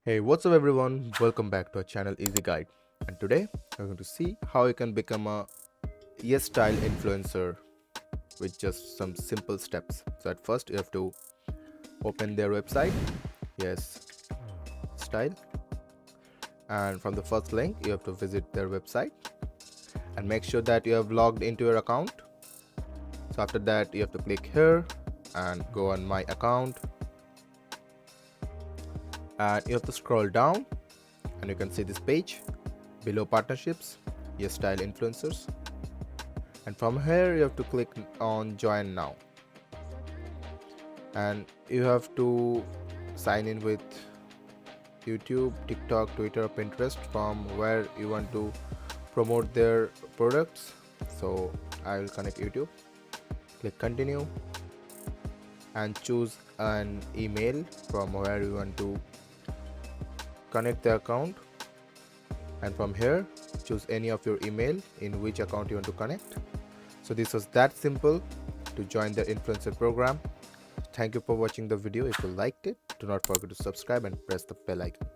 Hey, what's up everyone? Welcome back to our channel Easy Guide. And today we're going to see how you can become a YesStyle influencer with just some simple steps. So at first you have to open their website, YesStyle, and from the first link you have to visit their website and make sure that you have logged into your account. So after that you have to click here and go on my account, and you have to scroll down and you can see this page below partnerships, YesStyle influencers, and from here you have to click on join now, and you have to sign in with YouTube, TikTok, Twitter, Pinterest from where you want to promote their products. So I will connect YouTube, click continue and choose an email from where you want to connect the account, and from here choose any of your email in which account you want to connect. So this was that simple to join the influencer program. Thank you for watching the video. If you liked it, do not forget to subscribe and press the bell icon.